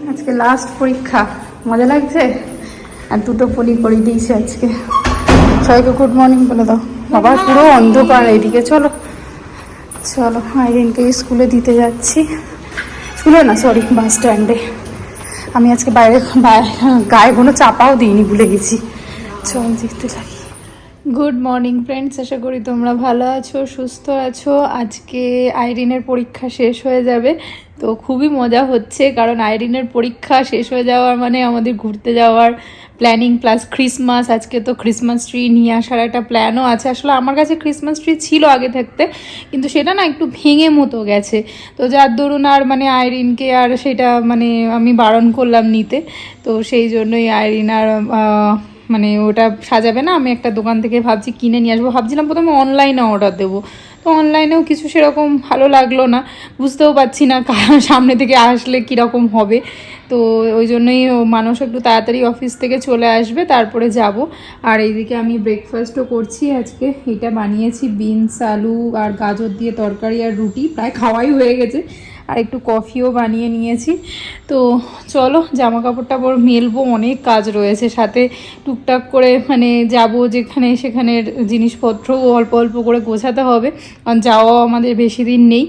আজকে লাস্ট পরীক্ষা, মজা লাগছে। আর দুটো পলি করে দিয়েছে আজকে। সবাইকে গুড মর্নিং বলে দাও। বাবা পুরো অন্ধকার এইদিকে। চলো চলো, আইরিনকে স্কুলে দিতে যাচ্ছি। স্কুলে না, সরি, বাস স্ট্যান্ডে। আমি আজকে বাইরে গায়ে কোনো চাপাও দিইনি, ভুলে গেছি। চল দেখতে থাকি। গুড মর্নিং ফ্রেন্ডস, আশা করি তোমরা ভালো আছো, সুস্থ আছো। আজকে আইরিনের পরীক্ষা শেষ হয়ে যাবে, তো খুবই মজা হচ্ছে, কারণ আইরিনের পরীক্ষা শেষ হয়ে যাওয়ার মানে আমাদের ঘুরতে যাওয়ার প্ল্যানিং, প্লাস ক্রিসমাস। আজকে তো ক্রিসমাস ট্রি নিয়ে আসার একটা প্ল্যানও আছে। আসলে আমার কাছে ক্রিসমাস ট্রি ছিল আগে থাকতে, কিন্তু সেটা না একটু ভেঙে মতো গেছে, তো যার দরুন আর মানে আইরিনকে আর সেটা মানে আমি বারণ করলাম নিতে। তো সেই জন্যই আইরিন আর মানে ওটা সাজাবে না। আমি একটা দোকান থেকে ভাবছি কিনে নিয়ে আসবো। ভাবছিলাম প্রথমে অনলাইনে অর্ডার দেবো, তো অনলাইনেও কিছু সেরকম ভালো লাগলো না, বুঝতেও পারছি না সামনে থেকে আসলে কীরকম হবে। তো ওই জন্যই মানুষ একটু তাড়াতাড়ি অফিস থেকে চলে আসবে, তারপরে যাব। আর এইদিকে আমি ব্রেকফাস্টও করছি আজকে। এটা বানিয়েছি বিনস, আলু আর গাজর দিয়ে তরকারি আর রুটি, প্রায় খাওয়াই হয়ে গেছে। আর একটু কফিও বানিয়ে নিয়েছি। তো চলো জামা কাপড় টাপড় মেলবো, অনেক কাজ রয়েছে, সাথে টুকটাক করে মানে যাব যেখানে সেখানের জিনিসপত্রও অল্প অল্প করে গোছাতে হবে, কারণ যাওয়াও আমাদের বেশি দিন নেই।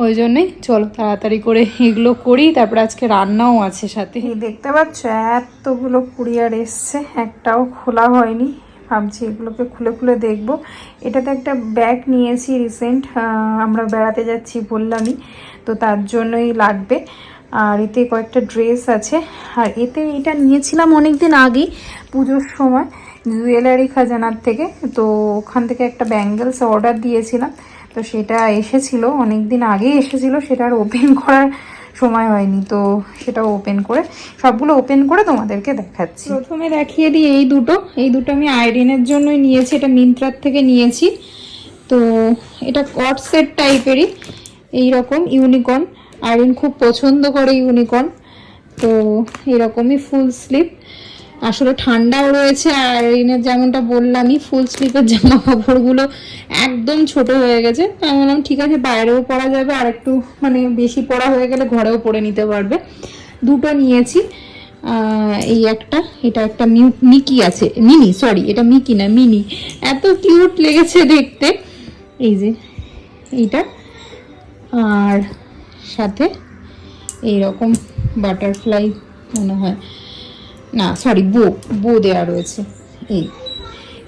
ওই জন্যই চলো তাড়াতাড়ি করে এগুলো করি। তারপরে আজকে রান্নাও আছে সাথে। দেখতে পাচ্ছ এতগুলো কুরিয়ার এসছে, একটাও খোলা হয়নি। ভাবছি এগুলোকে খুলে খুলে দেখবো। এটাতে একটা ব্যাগ নিয়েছি রিসেন্ট, আমরা বেড়াতে যাচ্ছি বললামই, তো তার জন্যই লাগবে। আর এতে কয়েকটা ড্রেস আছে। আর এতে এটা নিয়েছিলাম অনেক দিন আগেই, পুজোর সময়, জুয়েলারি খাজানার থেকে। তো ওখান থেকে একটা ব্যাঙ্গেলস অর্ডার দিয়েছিলাম, তো সেটা এসেছিল অনেক দিন আগেই এসেছিলো, সেটা আর ওপেন করার সময় হয়নি। তো সেটা ওপেন করে, সবগুলো ওপেন করে তোমাদেরকে দেখাচ্ছি। প্রথমে দেখিয়ে দিই এই দুটো আমি আইরিনের জন্যই নিয়েছি, এটা মিন্ত্রার থেকে নিয়েছি। তো এটা কট সেট টাইপেরই, এইরকম ইউনিকর্ন। আইরিন খুব পছন্দ করে ইউনিকর্ন। তো এরকমই ফুল স্লিভ, আসলে ঠান্ডাও রয়েছে। আর আইরিনের যেমনটা বললামই, ফুল স্লিভের জামা কাপড়গুলো একদম ছোট হয়ে গেছে। আমি বললাম ঠিক আছে, বাইরেও পরা যাবে, আর একটু মানে বেশি পরা হয়ে গেলে ঘরেও পরে নিতে পারবে। দুটো নিয়েছি। এই একটা, এটা একটা মিকি আছে, মিনি, সরি এটা মিকি না মিনি, এত কিউট লেগেছে দেখতে। এই যে এইটা, আর সাথে এইরকম বাটারফ্লাই মনে হয়, না সরি বো দেওয়া রয়েছে।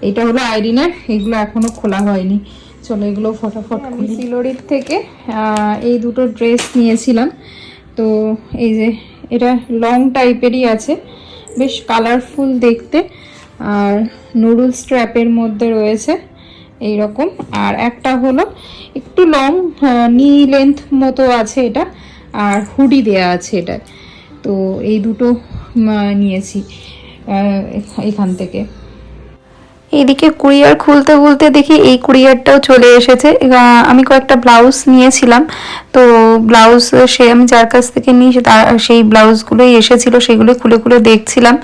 এইটা হলো আইরিনের, এগুলো এখনো খোলা হয়নি। চলো এগুলো ফটাফট আমি সিলোরির থেকে এই দুটো ড্রেস নিয়েছিলাম। তো এই যে এটা লং টাইপেরই আছে, বেশ কালারফুল দেখতে, আর নুডল স্ট্র্যাপের মধ্যে রয়েছে এই রকম। আর একটা হলো একটু লং, নি লেন্থ মতো আছে এটা, আর হুডি দেয়া আছে এটা। তো এই দুটো নিয়েছি এখান থেকে। এদিকে কুরিয়ার খুলতে খুলতে দেখি এই কুরিয়ারটাও চলে এসেছে। আমি কয়েকটা ব্লাউজ নিয়েছিলাম, তো ব্লাউজ আমি যার কাছ থেকে নিই সেই ব্লাউজগুলোই এসেছিল, সেগুলো খুলে খুলে দেখছিলাম।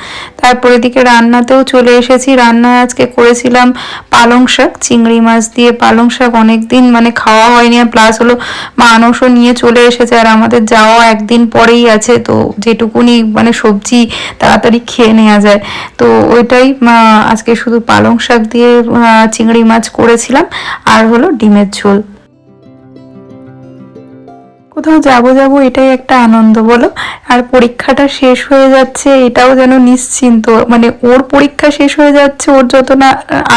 তারপর এদিকে রান্নাতেও চলে এসেছি। রান্নায় আজকে করেছিলাম পালং শাক, চিংড়ি মাছ দিয়ে পালং শাক। অনেকদিন মানে খাওয়া হয়নি, আর প্লাস হলো মানুষও নিয়ে চলে এসেছে, আর আমাদের যাওয়া একদিন পরেই আছে, তো যেটুকুনি মানে সবজি তাড়াতাড়ি খেয়ে নেওয়া যায়। তো ওইটাই আজকে শুধু পালং শাক দিয়ে চিংড়ি মাছ করেছিলাম, আর হলো ডিমের ঝোল। কোথাও যাবো এটাই একটা আনন্দ বলো। আর পরীক্ষাটা শেষ হয়ে যাচ্ছে, এটাও যেন নিশ্চিন্ত, মানে ওর পরীক্ষা শেষ হয়ে যাচ্ছে, ওর যত না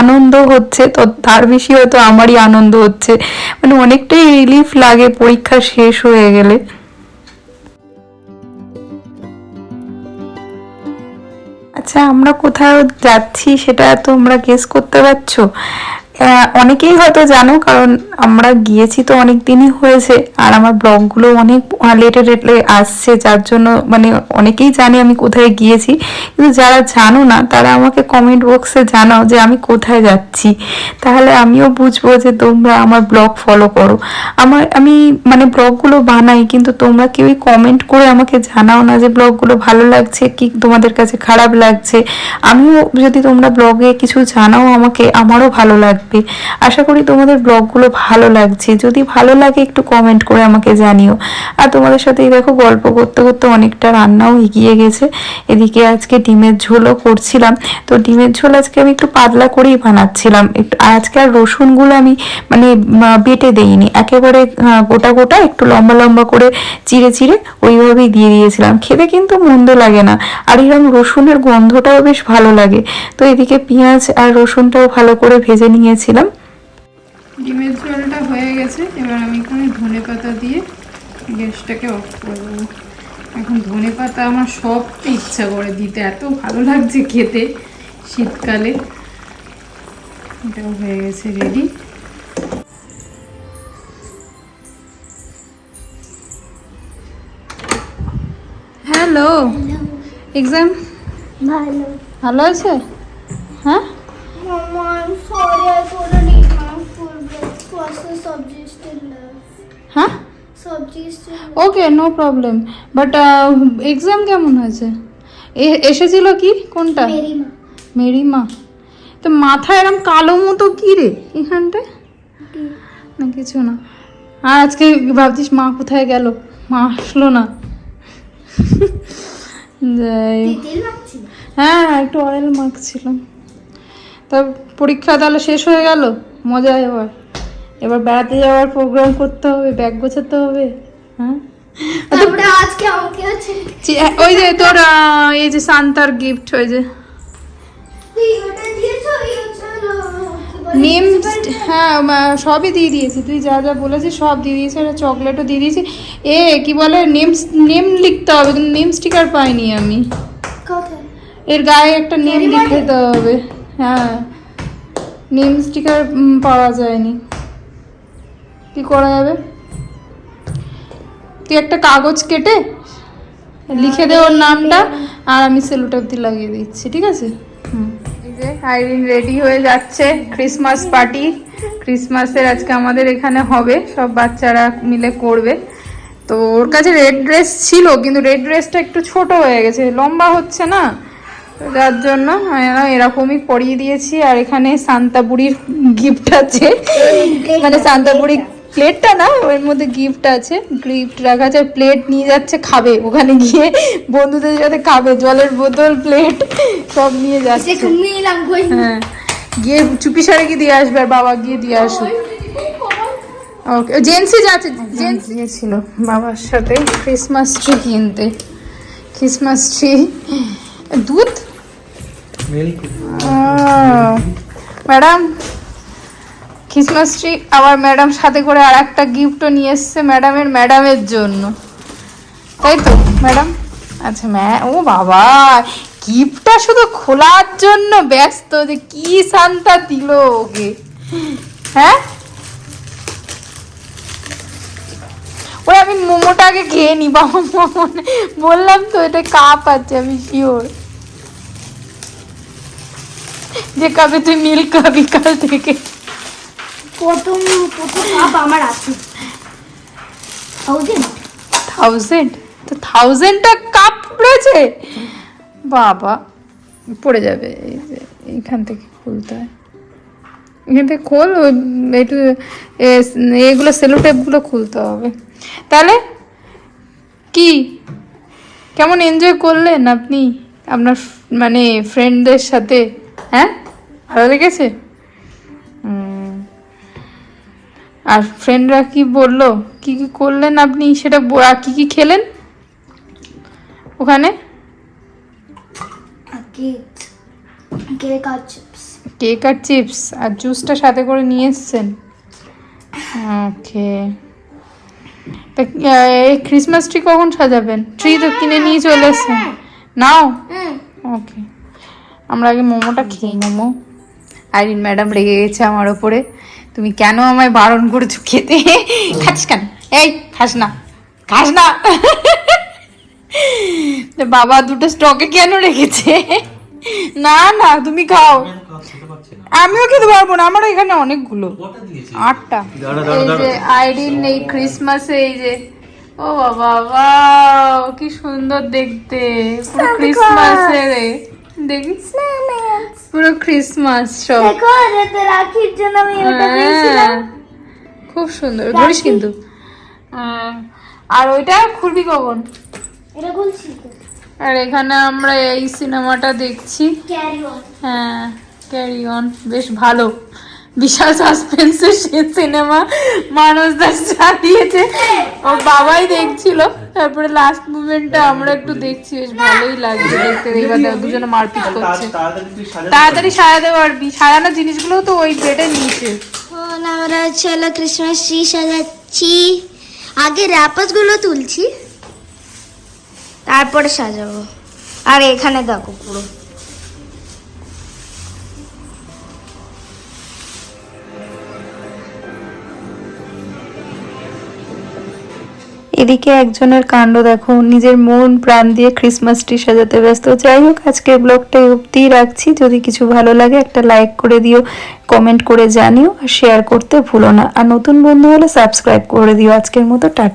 আনন্দ হচ্ছে তো তার বেশি হয়তো আমারই আনন্দ হচ্ছে। মানে অনেকটাই রিলিফ লাগে পরীক্ষা শেষ হয়ে গেলে। আচ্ছা, আমরা কোথাও যাচ্ছি সেটা তোমরা গেস করতে পারছো? অনেকেই হয়তো জানো, কারণ আমরা গিয়েছি তো অনেক দিনই হয়েছে, আর আমার ব্লগগুলো অনেক লেটে আসছে, যার জন্য মানে অনেকেই জানে আমি কোথায় গিয়েছি। কিন্তু যারা জানো না তারা আমাকে কমেন্ট বক্সে জানাও যে আমি কোথায় যাচ্ছি, তাহলে আমিও বুঝবো যে তোমরা আমার ব্লগ ফলো করো। আমি মানে ব্লগগুলো বানাই, কিন্তু তোমরা কেউই কমেন্ট করে আমাকে জানাও না যে ব্লগগুলো ভালো লাগছে কি তোমাদের কাছে খারাপ লাগছে। আমিও যদি তোমরা ব্লগে কিছু জানাও আমাকে, আমারও ভালো লাগবে। থাকবে। আশা করি তোমাদের ব্লগগুলো ভালো লাগছে। যদি ভালো লাগে একটু কমেন্ট করে আমাকে জানিও। আর তোমাদের সাথে এই দেখো গল্প করতে করতে অনেকটা রান্নাও এগিয়ে গেছে। এদিকে আজকে ডিমের ঝোলও করছিলাম। তো ডিমের ঝোল আজকে আমি একটু পাতলা করেই বানাচ্ছিলাম। আজকে আর রসুনগুলো আমি মানে বেটে দেইনি, একেবারে গোটা গোটা একটু লম্বা লম্বা করে চিড়ে চিড়ে ওইভাবেই দিয়ে দিয়েছিলাম। খেতে কিন্তু মন্দ লাগে না, আর এরকম রসুনের গন্ধটাও বেশ ভালো লাগে। তো এদিকে পেঁয়াজ আর রসুনটাও ভালো করে ভেজে নিয়েছিলাম। ডিমের ঝোলটা হয়ে গেছে, এবার আমি এখানে ধনে পাতা দিয়ে গ্যাসটাকে অফ করবো। এখন ধনে পাতা আমার সব ইচ্ছা করে দিতে, এত ভালো লাগছে খেতে শীতকালে। এটাও হয়ে গেছে রেডি। হ্যালো, এক্সাম ভালো আছে? হ্যাঁ, হ্যাঁ, ওকে, নো প্রবলেম। বাট এক্সাম কেমন হয়েছে? এসেছিল কি কোনটা? মেরিমা। তো মাথায় এরম কালো মতো কি রে এখানটায়? না কিছু না। আর আজকে ভাবছিস মা কোথায় গেল, মা আসলো না। যাই, হ্যাঁ একটু অয়েল মাখছিলাম। তা পরীক্ষা তাহলে শেষ হয়ে গেল, মজা। এবার বেড়াতে যাওয়ার প্রোগ্রাম করতে হবে, ব্যাগ গোছাতে হবে। হ্যাঁ, ওই যে তোর এই যে সান্তার গিফট, ওই যে নেম, হ্যাঁ সবই দিয়ে দিয়েছি। তুই যা যা বলেছিস সব দিয়ে দিয়েছি, একটা চকলেটও দিয়ে দিয়েছি। কি বলে নেম লিখতে হবে, কিন্তু নেম স্টিকার পাইনি আমি। এর গায়ে একটা নেম লিখে দিতে হবে। হ্যাঁ, নেম স্টিকার পাওয়া যায়নি। কি করা যাবে? তুই একটা কাগজ কেটে লিখে দে ওর নামটা, আর আমি সেলোটেপ দিয়ে লাগিয়ে দিচ্ছি, ঠিক আছে? এই যে আইরিন রেডি হয়ে যাচ্ছে, ক্রিসমাস পার্টি। ক্রিসমাসের আজকে আমাদের এখানে হবে, সব বাচ্চারা মিলে করবে। তো ওর কাছে রেড ড্রেস ছিল, কিন্তু রেড ড্রেসটা একটু ছোট হয়ে গেছে, লম্বা হচ্ছে না, যার জন্য এরকমই পরিয়ে দিয়েছি। আর এখানে সান্তাবুড়ির গিফট আছে, মানে সান্তাবুড়ি প্লেটটা না, ওর মধ্যে গিফট আছে, গিফট রাখা আছে। প্লেট নিয়ে যাচ্ছে, খাবে ওখানে গিয়ে, বন্ধুদের সাথে খাবে, জলের বোতল প্লেট সব নিয়ে যাচ্ছে। হ্যাঁ, গিয়ে চুপি সারে গিয়ে দিয়ে আসবে, আর বাবা গিয়ে দিয়ে আসবে। ওকে, জেন্সি যাচ্ছে, জেন্সি গিয়েছিল বাবার সাথে ক্রিসমাস ট্রি কিনতে। ক্রিসমাস ট্রি, দুধ, ম্যাডাম ক্রিসমাস ট্রি। আবার ম্যাডাম সাথে করে আর একটা গিফটও নিয়ে এসছে ম্যাডামের জন্য, তাই তো ম্যাডাম? আচ্ছা ও বাবা, গিফটটা শুধু খোলার জন্য ব্যস্ত, যে কি শান্তা দিল ওকে। হ্যাঁ, ওরা আমি মোমোটা আগে খেয়ে নি, বাবা বললাম তো এটা কাপ আছে, আমি শিওর যে কবে তুই মিল খাবি কাল থেকে। কত কাপ আমার আছে? 1000? তো 1000টা কাপ রয়েছে বাবা, পড়ে যাবে। এই যে এইখান থেকে খুলতে হয়, এখান থেকে খোল, একটু এগুলো সেলোটেপগুলো খুলতে হবে। তাহলে কি, কেমন এনজয় করলেন আপনি আপনার মানে ফ্রেন্ডদের সাথে? হ্যাঁ, ভালো লেগেছে? আর ফ্রেন্ডরা কি বললো, কি কি করলেন আপনি সেটা, আর কি কি খেলেন ওখানে? কেক আর চিপস। কেক আর চিপস, আর জুসটা সাথে করে নিয়ে এসছেন। ওকে, তা এই ক্রিসমাস ট্রি কখন সাজাবেন? ট্রি তো কিনে নিয়ে চলে এসছেন, নাও। ওকে, আমরা আগে মোমোটা খেয়ে। মোমো, আইরিন ম্যাডাম রেগে গেছে আমার ওপরে, তুমি কেন আমায় বারণ করেছো খেতে? খাচ্ছিস কেন? এই খাস না, খাস না। বাবা দুটো স্টকে কেন রেখেছে? না না তুমি খাও, আমিও খেতে পারবো না, আমারও এখানে অনেকগুলো, 8টা। এই যে আইরিন এই ক্রিসমাসে, এই যে ও বাবা, কি সুন্দর দেখতে, ক্রিসমাসে রে, দেখি পুরো ক্রিসমাস সব। দেখো এতে রাখির জন্য আমি ওটা পেয়েছিলাম। হ্যাঁ, খুব সুন্দর ঘুরিস কিন্তু। আর ওইটা খুলবি কখন? এটা বলছি তো আর এখানে আমরা এই সিনেমাটা দেখছি। Carry on. হ্যাঁ, ক্যারি অন বেশ ভালো, বিশাল সাসপেন্সের সিনেমা। মানুষ দাস চালিয়েছে, ওর বাবাই দেখছিল, তারপরে লাস্ট মুভমেন্টটা আমরা একটু দেখছি, বেশ ভালোই লাগছে দেখতে। এবার দেখো দুজনে মারপিট করছে। তাড়াতাড়ি সাজাতে পারবি, সাজানোর জিনিসগুলো তো ওই বেডে নিচে। এখন আমরা চলো ক্রিসমাস ট্রি সাজাচ্ছি। আগে র্যাপার্স গুলো তুলছি, তারপরে সাজাবো। আর এখানে দেখো পুরো এদিকে একজনের কাণ্ড দেখো, নিজের মন প্রাণ দিয়ে ক্রিসমাস ট্রি সাজাতে ব্যস্ত। যাই হোক, আজকের ব্লগটা অবধি রাখছি। যদি কিছু ভালো লাগে একটা লাইক করে দিও, কমেন্ট করে জানিও, আর শেয়ার করতে ভুলো না। আর নতুন বন্ধু হলে সাবস্ক্রাইব করে দিও। আজকের মতো টাটা।